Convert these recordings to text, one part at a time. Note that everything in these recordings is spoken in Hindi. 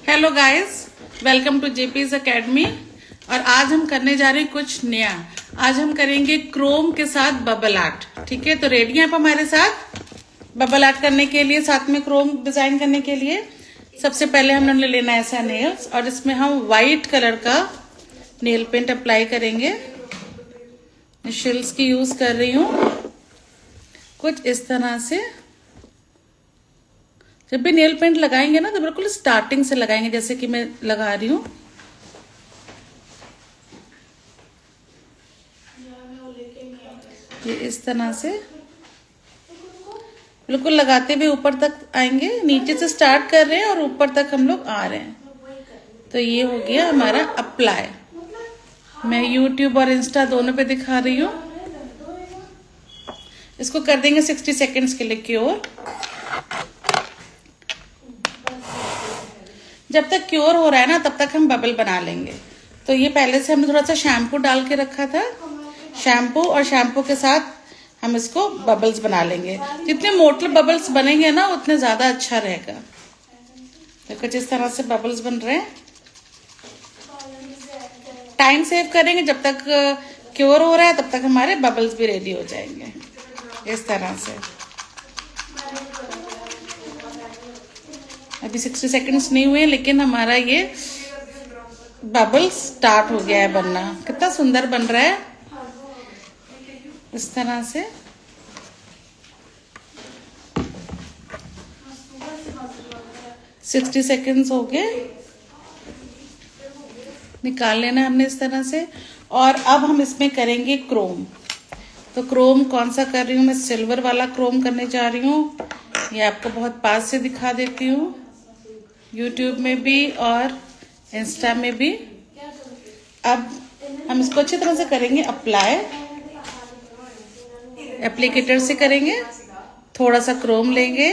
Hello guys, welcome to JP's academy. और आज हम करने जा रहे हैं कुछ नया। आज हम करेंगे क्रोम के साथ बबल आर्ट। ठीक है, तो रेडी हैं आप हमारे साथ बबल आर्ट करने के लिए, साथ में क्रोम डिजाइन करने के लिए। सबसे पहले हमने लेना है ऐसा नेल्स, और इसमें हम व्हाइट कलर का नेल पेंट अप्लाई करेंगे। शिल्स की यूज कर रही हूँ कुछ इस तरह से। जब भी नेल पेंट लगाएंगे ना तो बिल्कुल स्टार्टिंग से लगाएंगे, जैसे कि मैं लगा रही हूँ। ये इस तरह से बिल्कुल लगाते हुए ऊपर तक आएंगे। नीचे से स्टार्ट कर रहे हैं और ऊपर तक हम लोग आ रहे हैं। तो ये हो गया हमारा अप्लाई। मैं यूट्यूब और इंस्टा दोनों पे दिखा रही हूँ। इसको कर देंगे 60 सेकेंड्स के लिए क्योर। जब तक क्योर हो रहा है ना तब तक हम बबल बना लेंगे। तो ये पहले से हमने थोड़ा सा शैम्पू डाल के रखा था। शैम्पू और शैम्पू के साथ हम इसको बबल्स बना लेंगे। जितने मोटे बबल्स बनेंगे ना उतने ज्यादा अच्छा रहेगा। तो कुछ इस तरह से बबल्स बन रहे हैं। टाइम सेव करेंगे, जब तक क्योर हो रहा है तब तक हमारे बबल्स भी रेडी हो जाएंगे इस तरह से। अभी 60 सेकंड्स नहीं हुए, लेकिन हमारा ये बबल स्टार्ट हो गया है बनना। कितना सुंदर बन रहा है इस तरह से। सिक्सटी सेकेंड्स हो गए, निकाल लेना हमने इस तरह से। और अब हम इसमें करेंगे क्रोम। तो क्रोम कौन सा कर रही हूँ मैं? सिल्वर वाला क्रोम करने जा रही हूँ। ये आपको बहुत पास से दिखा देती हूँ, यूट्यूब में भी और इंस्टा में भी। अब हम इसको अच्छी तरह से करेंगे अप्लाई। एप्लीकेटर से करेंगे। थोड़ा सा क्रोम लेंगे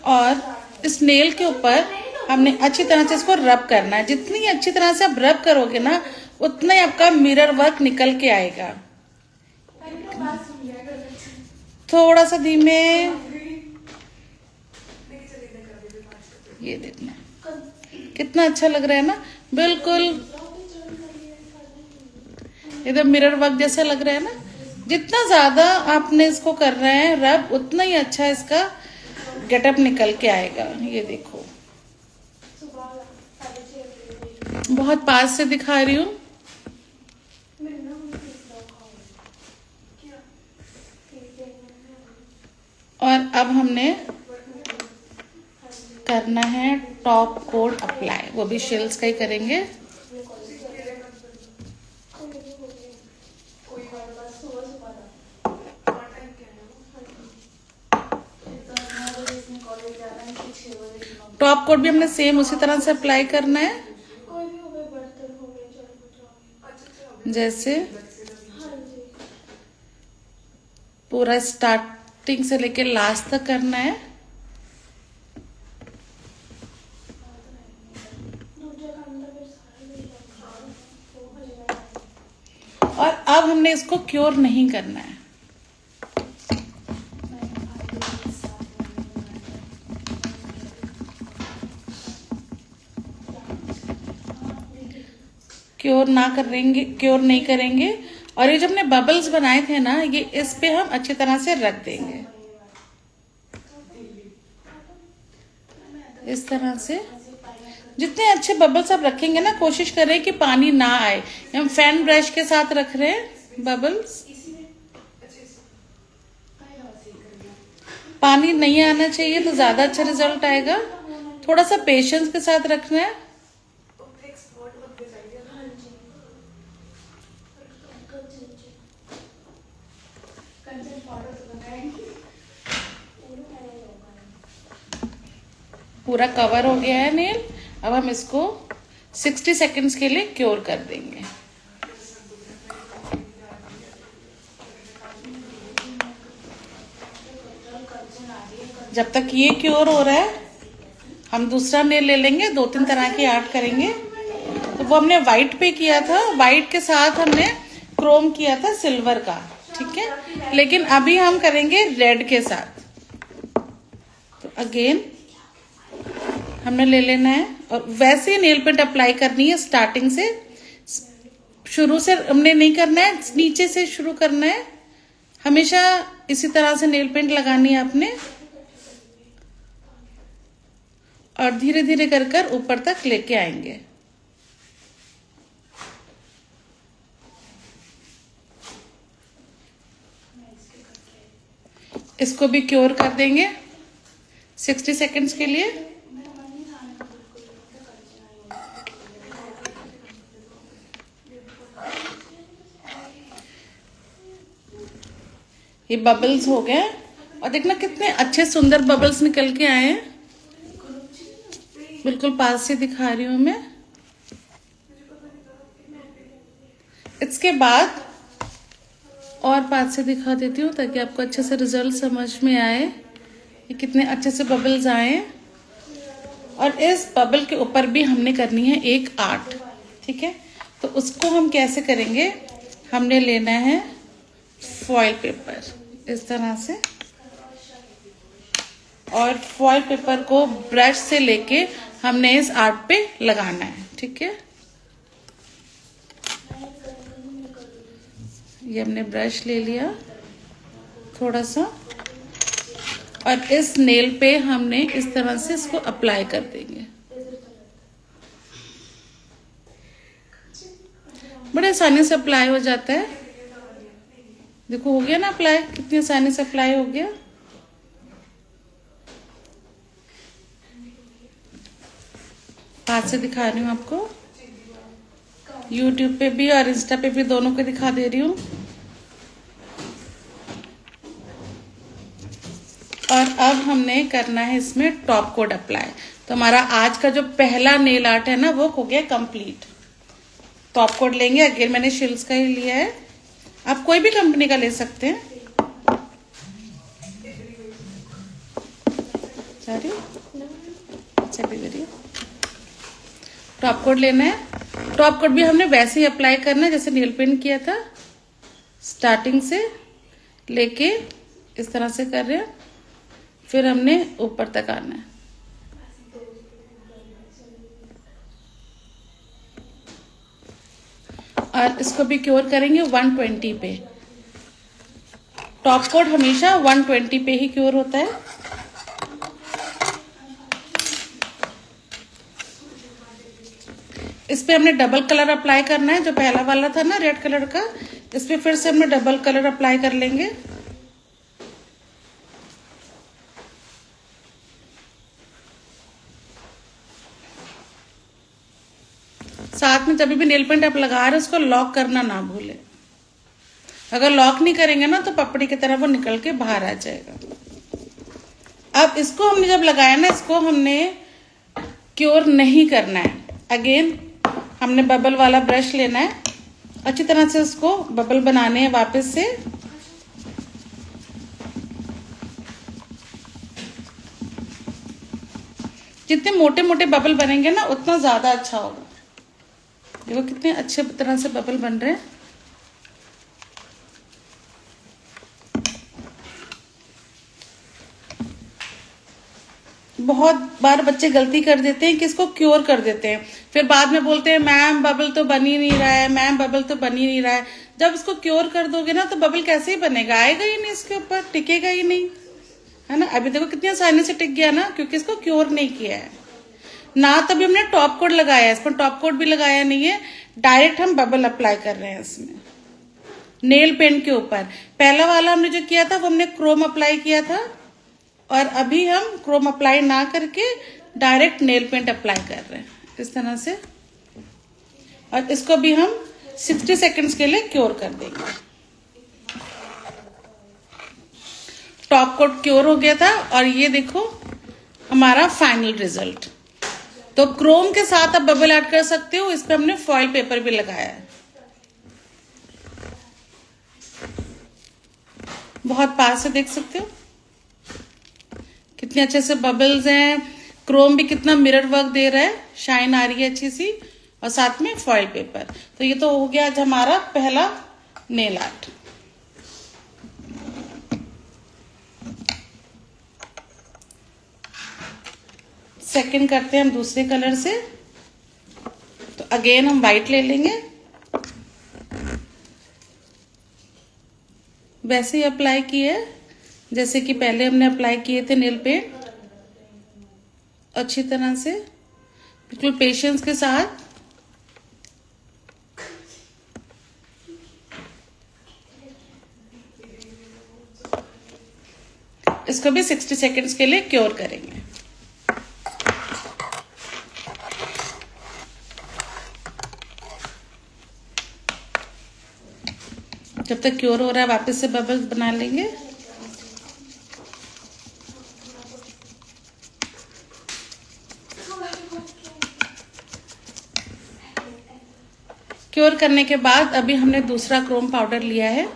और इस नेल के ऊपर हमने अच्छी तरह से इसको रब करना है। जितनी अच्छी तरह से आप रब करोगे ना उतना ही आपका मिरर वर्क निकल के आएगा। थोड़ा सा धीमे, ये देखना कितना अच्छा लग रहा है ना, बिल्कुल एकदम मिरर वर्क जैसा लग रहा है ना। जितना ज्यादा आपने इसको कर रहे हैं रब, उतना ही अच्छा इसका गेटअप निकल के आएगा। ये देखो, बहुत पास से दिखा रही हूँ। और अब हमने करना है टॉप कोट अप्लाई, वो भी शेल्स का ही करेंगे। टॉप कोट भी हमने सेम उसी तरह से अप्लाई करना है, जैसे पूरा स्टार्टिंग से लेके लास्ट तक करना है। और अब हमने इसको क्योर नहीं करना है। क्योर नहीं करेंगे। और ये जो हमने बबल्स बनाए थे ना, ये इस पे हम अच्छी तरह से रख देंगे इस तरह से। जितने अच्छे बबल्स आप रखेंगे ना, कोशिश करें कि पानी ना आए। हम फैन ब्रश के साथ रख रहे हैं बबल्स। पानी नहीं आना चाहिए तो ज्यादा अच्छा रिजल्ट आएगा। थोड़ा सा पेशेंस के साथ रखना है। पूरा कवर हो गया है नेल। अब हम इसको 60 सेकेंड्स के लिए क्योर कर देंगे। जब तक ये क्योर हो रहा है हम दूसरा नेल ले लेंगे। 2-3 तरह के आर्ट करेंगे। तो वो हमने व्हाइट पे किया था, व्हाइट के साथ हमने क्रोम किया था सिल्वर का। ठीक है, लेकिन अभी हम करेंगे रेड के साथ। तो अगेन हमने ले लेना है और वैसे ही नेल पेंट अप्लाई करनी है स्टार्टिंग से, शुरू से हमने नहीं करना है, नीचे से शुरू करना है। हमेशा इसी तरह से नेल पेंट लगानी है आपने और धीरे धीरे कर कर ऊपर तक लेके आएंगे। इसको भी क्योर कर देंगे 60 सेकेंड्स के लिए। ये बबल्स हो गए और देखना कितने अच्छे सुंदर बबल्स निकल के आए हैं। बिल्कुल पास से दिखा रही हूं मैं। इसके बाद और पास से दिखा देती हूँ ताकि आपको अच्छे से रिजल्ट समझ में आए। ये कितने अच्छे से बबल्स आए और इस बबल के ऊपर भी हमने करनी है एक आर्ट, ठीक है। तो उसको हम कैसे करेंगे, हमने लेना है फॉइल पेपर इस तरह से और फॉइल पेपर को ब्रश से लेके हमने इस आर्ट पे लगाना है, ठीक है। ये हमने ब्रश ले लिया थोड़ा सा और इस नेल पे हमने इस तरह से इसको अप्लाई कर देंगे। बड़े आसानी से अप्लाई हो जाता है। देखो हो गया ना अप्लाई, कितनी आसानी से अप्लाई हो गया। हाथ से दिखा रही हूँ आपको, YouTube पे भी और इंस्टा पे भी दोनों को दिखा दे रही हूँ। और अब हमने करना है इसमें टॉप कोट अप्लाई। तो हमारा आज का जो पहला नेल आर्ट है ना वो हो गया कंप्लीट। टॉप कोट लेंगे, अगेन मैंने शिल्स का ही लिया है, आप कोई भी कंपनी का ले सकते हैं। सॉरी टॉप कोट लेना है। टॉप कोट भी हमने वैसे ही अप्लाई करना है जैसे नेल पेंट किया था, स्टार्टिंग से लेके इस तरह से कर रहे हैं, फिर हमने ऊपर तक आना है। और इसको भी क्योर करेंगे 120 पे। टॉप कोट हमेशा 120 पे ही क्योर होता है। इस पे हमने डबल कलर अप्लाई करना है, जो पहला वाला था ना रेड कलर का, इस पे फिर से हमने डबल कलर अप्लाई कर लेंगे। साथ में जब भी नेल पेंट आप लगा रहे हैं उसको लॉक करना ना भूलें। अगर लॉक नहीं करेंगे ना तो पपड़ी की तरह वो निकल के बाहर आ जाएगा। अब इसको हमने जब लगाया ना, इसको हमने क्योर नहीं करना है। अगेन हमने बबल वाला ब्रश लेना है, अच्छी तरह से उसको बबल बनाने हैं वापस से। जितने मोटे मोटे बबल बनेंगे ना उतना ज्यादा अच्छा होगा। देखो कितने अच्छे तरह से बबल बन रहे हैं। बहुत बार बच्चे गलती कर देते हैं कि इसको क्योर कर देते हैं, फिर बाद में बोलते हैं मैम बबल तो बन ही नहीं रहा है, मैम बबल तो बन ही नहीं रहा है। जब इसको क्योर कर दोगे ना तो बबल कैसे ही बनेगा, आएगा ही नहीं, इसके ऊपर टिकेगा ही नहीं, है ना। अभी देखो कितनी आसानी से टिक गया ना, क्योंकि इसको क्योर नहीं किया है ना। तभी हमने टॉप कोट लगाया है, इस पर टॉप कोट भी लगाया नहीं है, डायरेक्ट हम बबल अप्लाई कर रहे हैं इसमें नेल पेंट के ऊपर। पहला वाला हमने जो किया था वो हमने क्रोम अप्लाई किया था और अभी हम क्रोम अप्लाई ना करके डायरेक्ट नेल पेंट अप्लाई कर रहे हैं इस तरह से। और इसको भी हम 60 सेकेंड्स के लिए क्योर कर देंगे। टॉप कोट क्योर हो गया था और ये देखो हमारा फाइनल रिजल्ट। तो क्रोम के साथ आप बबल ऐड कर सकते हो, इस पे हमने फॉइल पेपर भी लगाया है। बहुत पास से देख सकते हो कितने अच्छे से बबल्स हैं। क्रोम भी कितना मिरर वर्क दे रहा है, शाइन आ रही है अच्छी सी, और साथ में फॉइल पेपर। तो ये तो हो गया आज हमारा पहला नेल आर्ट। सेकंड करते हैं हम दूसरे कलर से। तो अगेन हम वाइट ले लेंगे, वैसे ही अप्लाई किए जैसे कि पहले हमने अप्लाई किए थे नेल पेंट, अच्छी तरह से बिल्कुल पेशेंस के साथ। इसको भी 60 सेकेंड्स के लिए क्योर करेंगे। जब तक क्योर हो रहा है वापस से बबल्स बना लेंगे। क्योर करने के बाद अभी हमने दूसरा क्रोम पाउडर लिया है,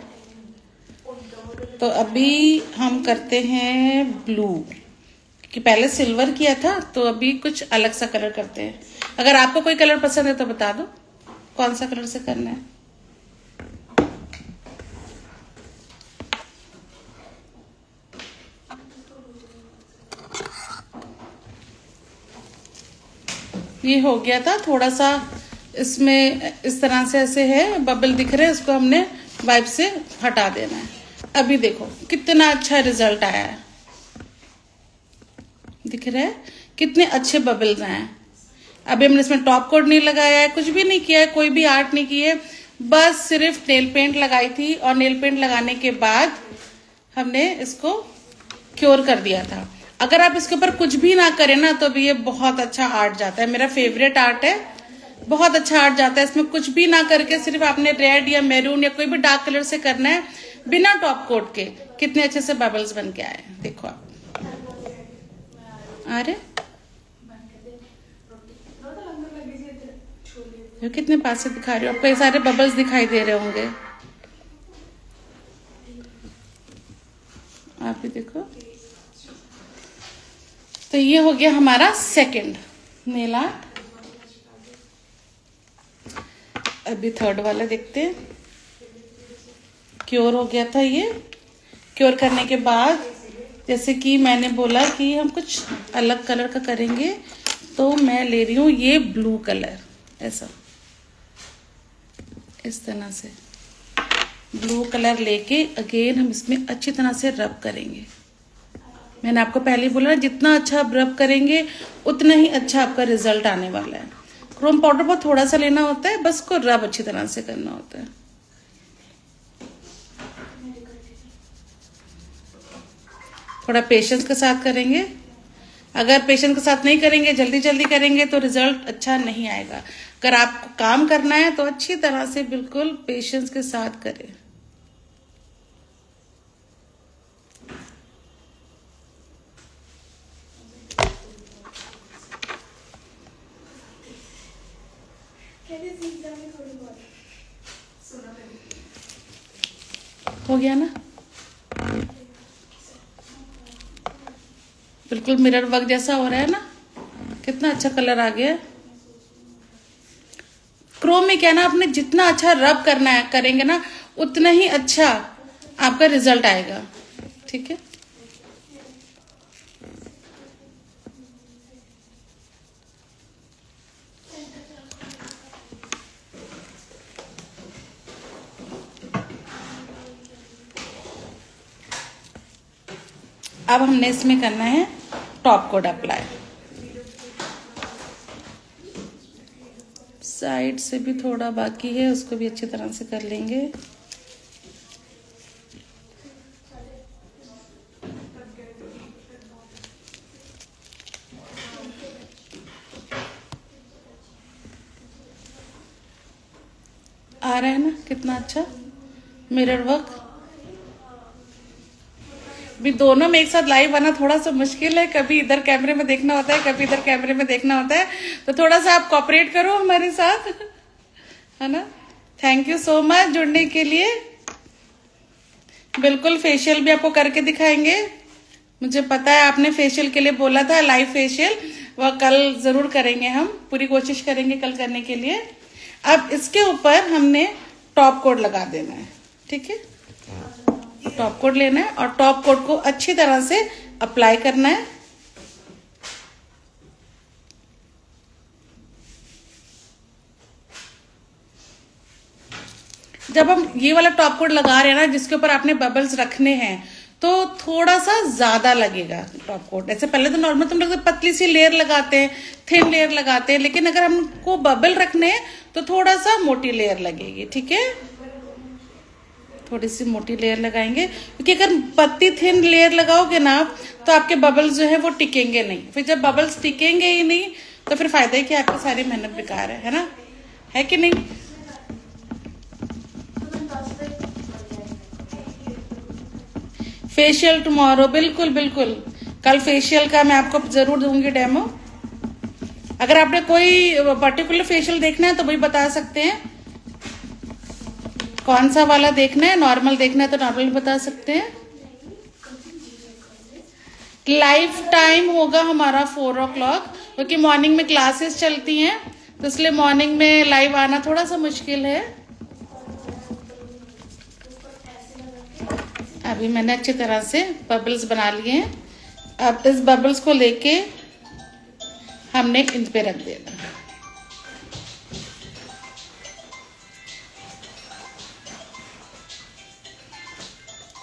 तो अभी हम करते हैं ब्लू, कि पहले सिल्वर किया था तो अभी कुछ अलग सा कलर करते हैं। अगर आपको कोई कलर पसंद है तो बता दो कौन सा कलर से करना है। ये हो गया था थोड़ा सा, इसमें इस तरह से ऐसे है बबल दिख रहे हैं, उसको हमने वाइप से हटा देना है। अभी देखो कितना अच्छा रिजल्ट आया है, दिख रहा है कितने अच्छे बबल्स आए हैं। अभी हमने इसमें टॉप कोट नहीं लगाया है, कुछ भी नहीं किया है, कोई भी आर्ट नहीं की है, बस सिर्फ नेल पेंट लगाई थी और नेल पेंट लगाने के बाद हमने इसको क्योर कर दिया था। अगर आप इसके ऊपर कुछ भी ना करें ना तो भी ये बहुत अच्छा आर्ट जाता है, मेरा फेवरेट आर्ट है, बहुत अच्छा आर्ट जाता है। इसमें कुछ भी ना करके सिर्फ आपने रेड या मैरून या कोई भी डार्क कलर से करना है, बिना टॉप कोट के। कितने अच्छे से बबल्स बन के आए, देखो आप आ रहे, कितने पास से दिखा रही हो, आपको ये सारे बबल्स दिखाई दे रहे होंगे, आप भी देखो। तो ये हो गया हमारा सेकंड नेल आर्ट। अभी थर्ड वाला देखते हैं। क्योर हो गया था ये, क्योर करने के बाद जैसे कि मैंने बोला कि हम कुछ अलग कलर का करेंगे, तो मैं ले रही हूँ ये ब्लू कलर, ऐसा इस तरह से ब्लू कलर लेके अगेन हम इसमें अच्छी तरह से रब करेंगे। मैंने आपको पहले ही बोला जितना अच्छा आप रब करेंगे उतना ही अच्छा आपका रिजल्ट आने वाला है। क्रोम पाउडर बहुत थोड़ा सा लेना होता है, बस को रब अच्छी तरह से करना होता है। थोड़ा पेशेंस के साथ करेंगे, अगर पेशेंस के साथ नहीं करेंगे, जल्दी जल्दी करेंगे तो रिजल्ट अच्छा नहीं आएगा। अगर आपको काम करना है तो अच्छी तरह से बिल्कुल पेशेंस के साथ करें। हो गया ना, बिल्कुल मिरर वर्क जैसा हो रहा है ना, कितना अच्छा कलर आ गया है। क्रोम में क्या ना, आपने जितना अच्छा रब करना है करेंगे ना उतना ही अच्छा आपका रिजल्ट आएगा, ठीक है। अब हमने इसमें करना है टॉप कोट अप्लाई। साइड से भी थोड़ा बाकी है, उसको भी अच्छी तरह से कर लेंगे। आ रहा है ना कितना अच्छा मिरर वर्क। भी दोनों में एक साथ लाइव आना थोड़ा सा मुश्किल है, कभी इधर कैमरे में देखना होता है, कभी इधर कैमरे में देखना होता है, तो थोड़ा सा आप कोऑपरेट करो हमारे साथ, है ना। थैंक यू सो मच जुड़ने के लिए। बिल्कुल फेशियल भी आपको करके दिखाएंगे, मुझे पता है आपने फेशियल के लिए बोला था, लाइव फेशियल, वह कल जरूर करेंगे, हम पूरी कोशिश करेंगे कल करने के लिए। अब इसके ऊपर हमने टॉप कोट लगा देना है, ठीक है। टॉप कोट लेना है और टॉप कोट को अच्छी तरह से अप्लाई करना है। जब हम ये वाला टॉप कोट लगा रहे हैं ना, जिसके ऊपर आपने बबल्स रखने हैं, तो थोड़ा सा ज्यादा लगेगा टॉप कोट। ऐसे पहले तो नॉर्मल तुम लोग पतली सी लेयर लगाते हैं, थिन लेयर लगाते हैं, लेकिन अगर हमको बबल रखने हैं तो थोड़ा सा मोटी लेयर लगेगी। ठीक है, थोड़ी सी मोटी लेयर लगाएंगे, क्योंकि अगर पतली थिन लेयर लगाओगे ना तो आपके बबल्स जो है वो टिकेंगे नहीं। फिर जब बबल्स टिकेंगे ही नहीं तो फिर फायदा है कि आपकी सारी मेहनत बेकार है ना, है कि नहीं। फेशियल टुमारो, बिल्कुल बिल्कुल, कल फेशियल का मैं आपको जरूर दूंगी डेमो। अगर आपने कोई पर्टिकुलर फेशियल देखना है तो वही बता सकते हैं, कौन सा वाला देखना है, नॉर्मल देखना है तो नॉर्मल बता सकते हैं। लाइफ टाइम होगा हमारा 4 o'clock, क्योंकि मॉर्निंग में क्लासेस चलती हैं, तो इसलिए मॉर्निंग में लाइव आना थोड़ा सा मुश्किल है। अभी मैंने अच्छी तरह से बबल्स बना लिए हैं। अब इस बबल्स को लेके हमने इन पे रख देना।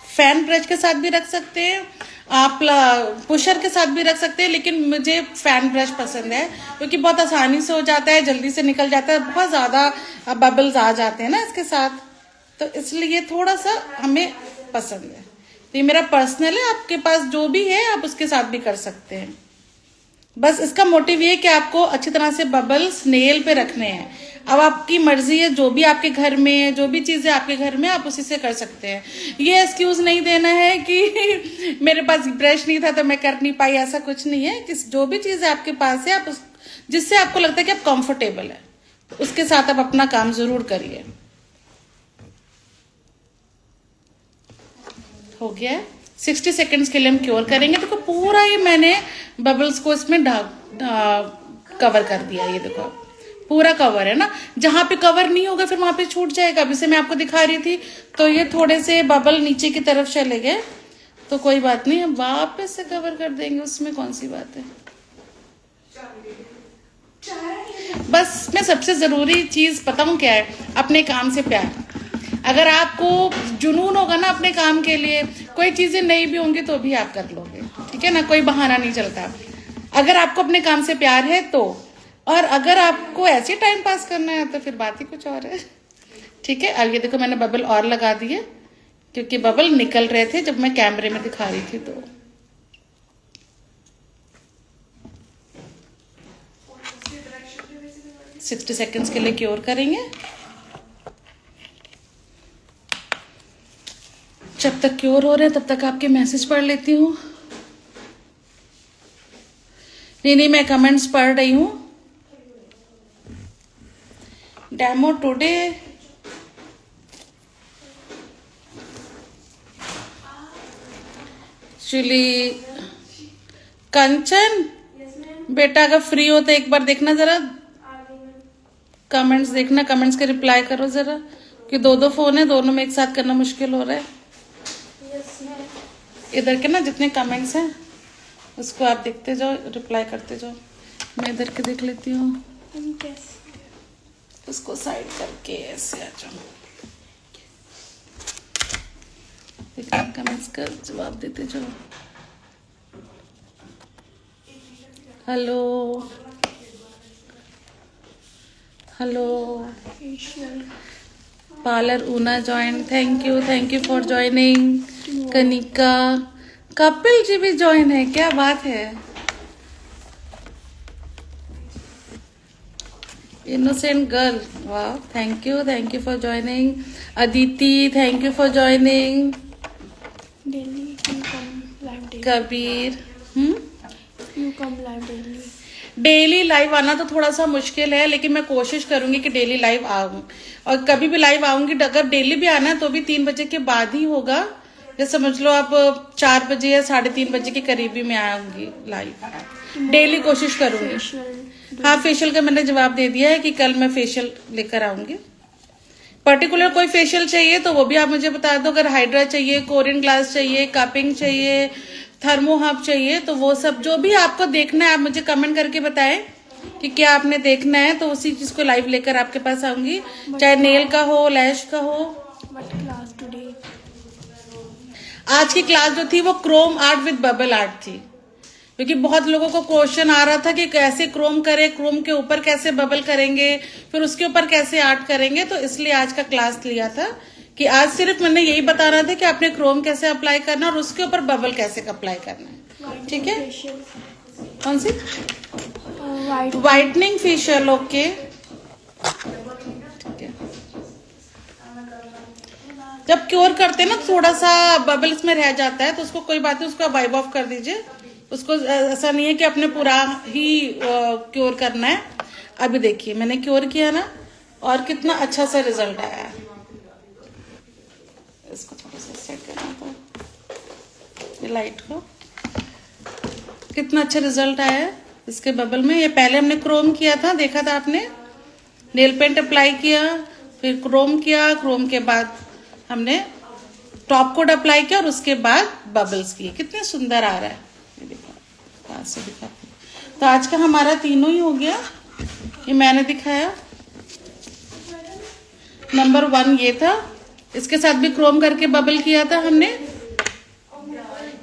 फैन ब्रश के साथ भी रख सकते हैं आप, पुशर के साथ भी रख सकते हैं, लेकिन मुझे फैन ब्रश पसंद है क्योंकि बहुत आसानी से हो जाता है, जल्दी से निकल जाता है, बहुत ज्यादा बबल्स आ जाते हैं ना इसके साथ, तो इसलिए थोड़ा सा हमें पसंद है। तो ये मेरा पर्सनल है, आपके पास जो भी है आप उसके साथ भी कर सकते हैं। बस इसका मोटिव ये है कि आपको अच्छी तरह से बबल्स नेल पे रखने हैं। अब आपकी मर्जी है, जो भी आपके घर में है, जो भी चीजें आपके घर में, आप उसी से कर सकते हैं। ये एक्सक्यूज नहीं देना है कि मेरे पास ब्रश नहीं था तो मैं कर नहीं पाई, ऐसा कुछ नहीं है। कि जो भी चीज आपके पास है, आप जिससे आपको लगता है कि आप कंफर्टेबल है, तो उसके साथ आप अपना काम जरूर करिए। हो गया है, 60 सेकेंड्स के लिए हम क्योर करेंगे। देखो पूरा ही मैंने बबल्स को इसमें कवर कर दिया, ये देखो पूरा कवर है ना। जहां पे कवर नहीं होगा फिर वहां पे छूट जाएगा। अभी से मैं आपको दिखा रही थी तो ये थोड़े से बबल नीचे की तरफ चले गए, तो कोई बात नहीं, हम वापस से कवर कर देंगे, उसमें कौन सी बात है। बस मैं सबसे जरूरी चीज बताऊं क्या है, अपने काम से प्यार। अगर आपको जुनून होगा ना अपने काम के लिए, कोई चीजें नहीं भी होंगी तो भी आप कर लोगे, ठीक है ना, कोई बहाना नहीं चलता। अगर आपको अपने काम से प्यार है तो, और अगर आपको ऐसे टाइम पास करना है तो फिर बात ही कुछ और है। ठीक है, अब ये देखो मैंने बबल और लगा दिए, क्योंकि बबल निकल रहे थे जब मैं कैमरे में दिखा रही थी। तो 60 सेकेंड्स के लिए क्योर करेंगे। जब तक क्योर हो रहे हैं तब तक आपके मैसेज पढ़ लेती हूँ। नहीं, मैं कमेंट्स पढ़ रही हूँ। डेमो टुडे एक्चुअली कंचन बेटा अगर फ्री हो तो एक बार देखना जरा, कमेंट्स देखना, कमेंट्स के रिप्लाई करो जरा, कि 2 फोन है, दोनों में एक साथ करना मुश्किल हो रहा है। इधर के ना जितने कमेंट्स हैं उसको आप देखते जाओ, रिप्लाई करते जाओ। मैं इधर के देख लेती हूँ, उसको साइड करके ऐसे आ जाओ, कमेंट्स का जवाब देते जाओ। हेलो हेलो, पार्लर ऊना join, thank you for joining. Kanika, Kapil ji भी ज्वाइन है, क्या बात है। इनोसेंट गर्ल, वाह, thank you for joining. Aditi, thank you for joining. Kabir, daily live आना तो थोड़ा सा मुश्किल है, लेकिन मैं कोशिश करूंगी कि डेली लाइव आऊं। और कभी भी लाइव आऊंगी, अगर डेली भी आना है तो भी 3 बजे के बाद ही होगा। जैसे समझ लो आप 4 बजे या 3:30 बजे के करीब ही मैं आऊंगी लाइव। डेली कोशिश करूंगी। हाँ, फेशियल का मैंने जवाब दे दिया है कि कल मैं फेशियल लेकर आऊंगी। पर्टिकुलर कोई फेशियल चाहिए तो वो भी आप मुझे बता दो। अगर हाइड्रा चाहिए, कोरियन ग्लास चाहिए, कापिंग चाहिए, थर्मो हब चाहिए, तो वो सब जो भी आपको देखना है आप मुझे कमेंट करके बताएं कि क्या आपने देखना है, तो उसी चीज को लाइव लेकर आपके पास आऊंगी। चाहे नेल का हो, लैश का हो, What class today? आज की क्लास जो थी वो Chrome art with bubble art थी, क्योंकि बहुत लोगों को क्वेश्चन आ रहा था कि कैसे क्रोम करें, क्रोम के ऊपर कैसे बबल करेंगे, फिर उसके ऊपर कैसे आर्ट करेंगे। तो इसलिए आज का क्लास लिया था कि आज सिर्फ मैंने यही बताना था कि आपने क्रोम कैसे अप्लाई करना और उसके ऊपर बबल कैसे अप्लाई करना है। ठीक है, कौन सी? Whitening facial. ओके, ठीक है। जब क्योर करते हैं ना थोड़ा सा बबल इसमें रह जाता है तो उसको कोई बात नहीं, उसको वाइप ऑफ कर दीजिए। उसको ऐसा नहीं है कि अपने पूरा ही क्योर करना है। अभी देखिए मैंने क्योर किया ना और कितना अच्छा सा रिजल्ट आया है। इसको थोड़ा सा सेट करना था, ये लाइट को। कितना अच्छा रिजल्ट आया है इसके बबल में। ये पहले हमने क्रोम किया था, देखा था आपने, नेल पेंट अप्लाई किया, फिर क्रोम किया, क्रोम के बाद हमने टॉप कोट अप्लाई किया और उसके बाद बबल्स किए। कितने सुंदर आ रहा है, ये देखो पास से दिखा। तो आज का हमारा तीनों ही हो गया। ये मैंने दिखाया, नंबर 1 ये था। इसके साथ भी क्रोम करके बबल किया था हमने।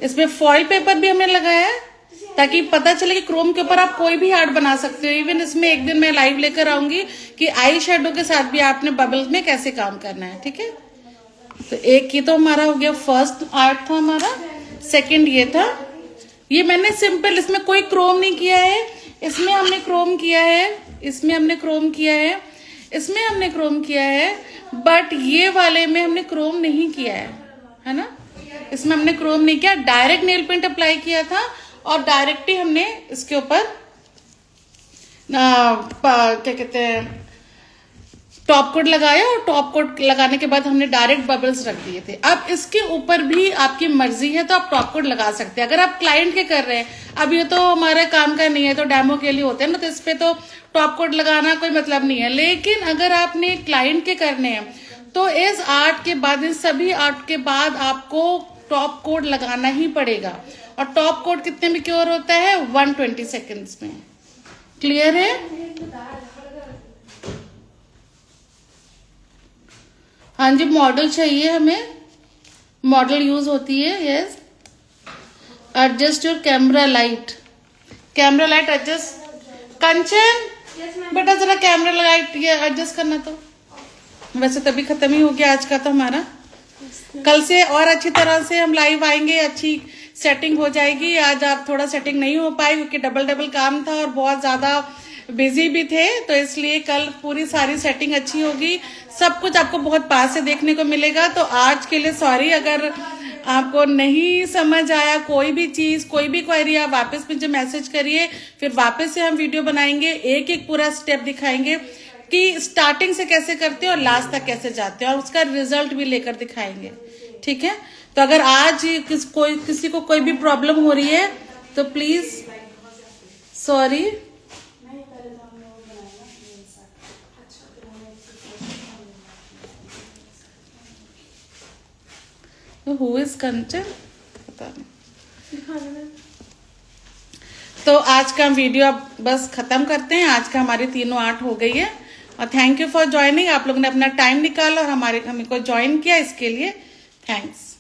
इसमें फॉइल पेपर भी हमने लगाया है ताकि पता चले कि क्रोम के ऊपर आप कोई भी आर्ट बना सकते हो। इवन इसमें एक दिन मैं लाइव लेकर आऊंगी कि आई शेडो के साथ भी आपने बबल्स में कैसे काम करना है। ठीक है, तो एक ये तो हमारा हो गया, फर्स्ट आर्ट था हमारा। सेकंड ये था, ये मैंने सिंपल, इसमें कोई क्रोम नहीं किया है। इसमें हमने क्रोम किया है, इसमें हमने क्रोम किया है, इसमें हमने क्रोम किया है, बट ये वाले में हमने क्रोम नहीं किया है ना। इसमें हमने क्रोम नहीं किया, डायरेक्ट नेल पेंट अप्लाई किया था और डायरेक्ट ही हमने इसके ऊपर क्या कहते हैं टॉप कोट लगाया और टॉप कोट लगाने के बाद हमने डायरेक्ट बबल्स रख दिए थे। अब इसके ऊपर भी आपकी मर्जी है तो आप टॉप कोट लगा सकते हैं। अगर आप क्लाइंट के कर रहे हैं, अब ये तो हमारे काम का नहीं है, तो डेमो के लिए होते हैं ना, तो इस पे तो टॉप कोट लगाना कोई मतलब नहीं है। लेकिन अगर आपने क्लाइंट के करने हैं तो इस आर्ट के बाद, इन सभी आर्ट के बाद आपको टॉप कोट लगाना ही पड़ेगा। और टॉप कोट कितने में क्योर होता है? 120 सेकेंड्स में। क्लियर है? हाँ जी, मॉडल चाहिए हमें, मॉडल यूज होती है। Yes, adjust your camera light, camera light adjust. Kanchan बेटा जरा कैमरा लाइट ये एडजस्ट करना। तो वैसे तभी खत्म ही हो गया आज का तो हमारा। कल से और अच्छी तरह से हम लाइव आएंगे, अच्छी सेटिंग हो जाएगी। आज आप थोड़ा सेटिंग नहीं हो पाई क्योंकि डबल काम था और बहुत ज्यादा बिजी भी थे, तो इसलिए कल पूरी सारी सेटिंग अच्छी होगी। सब कुछ आपको बहुत पास से देखने को मिलेगा। तो आज के लिए सॉरी, अगर आपको नहीं समझ आया कोई भी चीज, कोई भी क्वेरी, आप वापस मुझे मैसेज करिए, फिर वापस से हम वीडियो बनाएंगे, एक एक पूरा स्टेप दिखाएंगे कि स्टार्टिंग से कैसे करते हैं और लास्ट तक कैसे जाते हैं, और उसका रिजल्ट भी लेकर दिखाएंगे। ठीक है, तो अगर आज किसी को कोई भी प्रॉब्लम हो रही है तो प्लीज सॉरी। हु इज कंचन, पता नहीं। तो आज का वीडियो अब बस खत्म करते हैं। आज का हमारी तीनों आर्ट हो गई है और थैंक यू फॉर ज्वाइनिंग। आप लोगों ने अपना टाइम निकाला और हमें को ज्वाइन किया, इसके लिए थैंक्स।